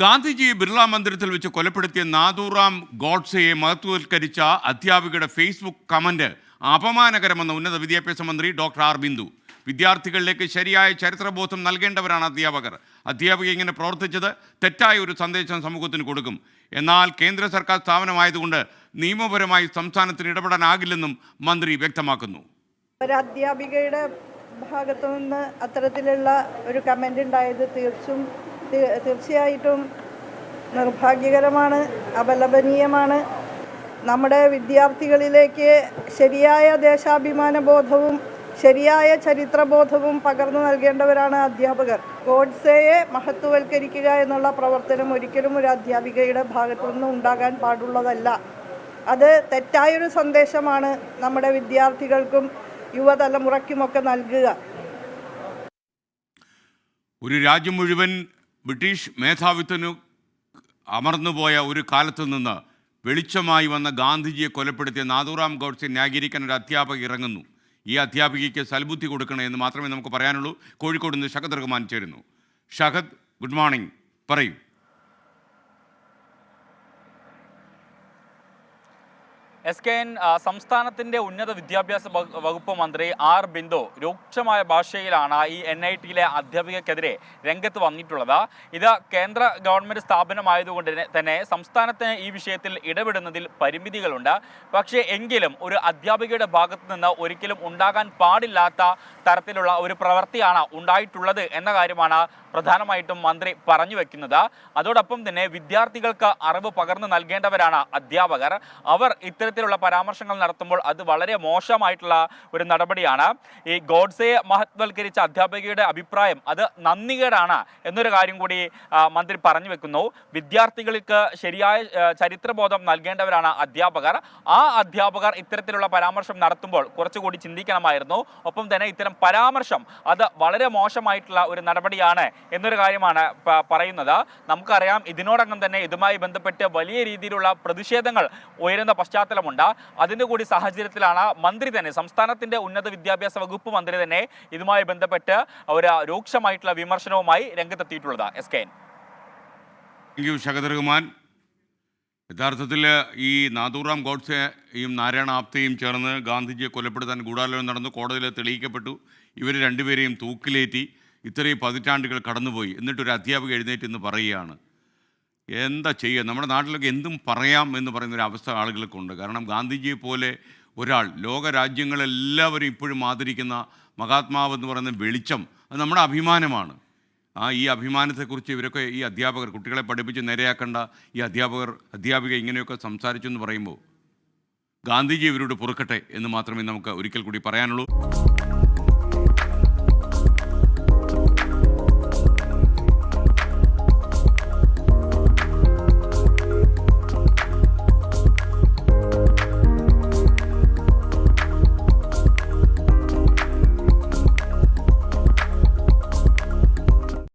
ഗാന്ധിജിയെ ബിർള മന്ദിരത്തിൽ വെച്ച് കൊലപ്പെടുത്തിയ നാഥൂറാം ഗോഡ്സെയെ മഹത്വവൽക്കരിച്ച അധ്യാപികയുടെ ഫേസ്ബുക്ക് കമന്റ് അപമാനകരമെന്ന ഉന്നത വിദ്യാഭ്യാസ മന്ത്രി ഡോക്ടർ ആർ ബിന്ദു. വിദ്യാർത്ഥികളിലേക്ക് ശരിയായ ചരിത്രബോധം നൽകേണ്ടവരാണ് അധ്യാപകർ. അധ്യാപിക ഇങ്ങനെ പ്രവർത്തിച്ചത് തെറ്റായ ഒരു സന്ദേശം സമൂഹത്തിന് കൊടുക്കും. എന്നാൽ കേന്ദ്ര സർക്കാർ സ്ഥാപനമായതുകൊണ്ട് നിയമപരമായി സംസ്ഥാനത്തിന് ഇടപെടാനാകില്ലെന്നും മന്ത്രി വ്യക്തമാക്കുന്നു. ഒരു അധ്യാപികയുടെ ഭാഗത്തു നിന്ന് അത്തരത്തിലുള്ള ഒരു കമൻ്റ് ഉണ്ടായത് തീർച്ചയായിട്ടും നിർഭാഗ്യകരമാണ്, അപലപനീയമാണ്. നമ്മുടെ വിദ്യാർത്ഥികളിലേക്ക് ശരിയായ ദേശാഭിമാന ബോധവും ശരിയായ ചരിത്രബോധവും പകർന്നു നൽകേണ്ടവരാണ് അധ്യാപകർ. ഗോഡ്സെയെ മഹത്വവൽക്കരിക്കുക എന്നുള്ള പ്രവർത്തനം ഒരിക്കലും ഒരു അധ്യാപികയുടെ ഭാഗത്തു നിന്ന് ഉണ്ടാകാൻ പാടുള്ളതല്ല. അത് തെറ്റായൊരു സന്ദേശമാണ് നമ്മുടെ വിദ്യാർത്ഥികൾക്കും യുവതലമുറയ്ക്കുമൊക്കെ നൽകുക. ഒരു രാജ്യം മുഴുവൻ ബ്രിട്ടീഷ് മേധാവിത്വത്തിന് അമർന്നുപോയ ഒരു കാലത്തു നിന്ന് വെളിച്ചമായി വന്ന ഗാന്ധിജിയെ കൊലപ്പെടുത്തിയ നാഥൂറാം ഗോഡ്സെ ന്യായീകരിക്കാൻ ഒരു അധ്യാപക ഇറങ്ങുന്നു. ഈ അധ്യാപികയ്ക്ക് സൽബുദ്ധി കൊടുക്കണേ എന്ന് മാത്രമേ നമുക്ക് പറയാനുള്ളൂ. കോഴിക്കോട് നിന്ന് ഷഹദ് റഹ്മാൻ ചേരുന്നു. ഷഹദ്, ഗുഡ് മോർണിംഗ്, പറയൂ. SKN സംസ്ഥാനത്തിൻ്റെ ഉന്നത വിദ്യാഭ്യാസ വകുപ്പ് മന്ത്രി ആർ ബിന്ദു രൂക്ഷമായ ഭാഷയിലാണ് ഈ NIT-യിലെ അധ്യാപികക്കെതിരെ രംഗത്ത് വന്നിട്ടുള്ളത്. ഇത് കേന്ദ്ര ഗവൺമെൻറ് സ്ഥാപനമായതുകൊണ്ട് തന്നെ സംസ്ഥാനത്തിന് ഈ വിഷയത്തിൽ ഇടപെടുന്നതിൽ പരിമിതികളുണ്ട്. പക്ഷേ എങ്കിലും ഒരു അധ്യാപികയുടെ ഭാഗത്തു നിന്ന് ഒരിക്കലും ഉണ്ടാകാൻ പാടില്ലാത്ത തരത്തിലുള്ള ഒരു പ്രവൃത്തിയാണ് ഉണ്ടായിട്ടുള്ളത് എന്ന കാര്യമാണ് പ്രധാനമായിട്ടും മന്ത്രി പറഞ്ഞു വെക്കുന്നത്. അതോടൊപ്പം തന്നെ വിദ്യാർത്ഥികൾക്ക് അറിവ് പകർന്നു നൽകേണ്ടവരാണ് അധ്യാപകർ. അവർ ഇത്തരത്തിലുള്ള പരാമർശങ്ങൾ നടത്തുമ്പോൾ അത് വളരെ മോശമായിട്ടുള്ള ഒരു നടപടിയാണ്. ഈ ഗോഡ്സെയെ മഹത്വവൽക്കരിച്ച അധ്യാപികയുടെ അഭിപ്രായം അത് നന്ദികേടാണ് എന്നൊരു കാര്യം കൂടി മന്ത്രി പറഞ്ഞു വെക്കുന്നു. വിദ്യാർത്ഥികൾക്ക് ശരിയായ ചരിത്രബോധം നൽകേണ്ടവരാണ് അധ്യാപകർ. ആ അധ്യാപകർ ഇത്തരത്തിലുള്ള പരാമർശം നടത്തുമ്പോൾ കുറച്ചുകൂടി ചിന്തിക്കണമായിരുന്നു. ഒപ്പം തന്നെ ഇത്തരം പരാമർശം അത് വളരെ മോശമായിട്ടുള്ള ഒരു നടപടിയാണ് എന്നൊരു കാര്യമാണ് പറയുന്നത്. നമുക്കറിയാം, ഇതിനോടകം തന്നെ ഇതുമായി ബന്ധപ്പെട്ട് വലിയ രീതിയിലുള്ള പ്രതിഷേധങ്ങൾ ഉയരുന്ന പശ്ചാത്തലമുണ്ട്. അതിൻ്റെ കൂടി സാഹചര്യത്തിലാണ് മന്ത്രി തന്നെ, സംസ്ഥാനത്തിൻ്റെ ഉന്നത വിദ്യാഭ്യാസ വകുപ്പ് മന്ത്രി തന്നെ ഇതുമായി ബന്ധപ്പെട്ട് ഒരു രൂക്ഷമായിട്ടുള്ള വിമർശനവുമായി രംഗത്തെത്തിയിട്ടുള്ളത്. SKN. ഷഹദ് റഹ്മാൻ, യഥാർത്ഥത്തിൽ ഈ നാഥൂറാം ഗോഡ്സെയും നാരായണ ആപ്തയും ചേർന്ന് ഗാന്ധിജിയെ കൊലപ്പെടുത്താൻ ഗൂഢാലോചന നടന്നു. കോടതിയിൽ തെളിയിക്കപ്പെട്ടു. ഇവർ രണ്ടുപേരെയും തൂക്കിലേറ്റി. ഇത്രയും പതിറ്റാണ്ടുകൾ കടന്നുപോയി. എന്നിട്ടൊരു അധ്യാപിക എഴുന്നേറ്റ് എന്ന് പറയുകയാണ്. എന്താ ചെയ്യുക? നമ്മുടെ നാട്ടിലൊക്കെ എന്തും പറയാം എന്ന് പറയുന്നൊരു അവസ്ഥ ആളുകൾക്കുണ്ട്. കാരണം ഗാന്ധിജിയെ പോലെ ഒരാൾ ലോകരാജ്യങ്ങളെല്ലാവരും ഇപ്പോഴും ആദരിക്കുന്ന മഹാത്മാവ് എന്ന് പറയുന്ന വെളിച്ചം, അത് നമ്മുടെ അഭിമാനമാണ്. ഈ അഭിമാനത്തെക്കുറിച്ച് ഇവരൊക്കെ, ഈ അധ്യാപകർ, കുട്ടികളെ പഠിപ്പിച്ച് നേരെയാക്കേണ്ട ഈ അധ്യാപിക ഇങ്ങനെയൊക്കെ സംസാരിച്ചു എന്ന് പറയുമ്പോൾ ഗാന്ധിജി ഇവരോട് പൊറുക്കട്ടെ എന്ന് മാത്രമേ നമുക്ക് ഒരിക്കൽ കൂടി പറയാനുള്ളൂ.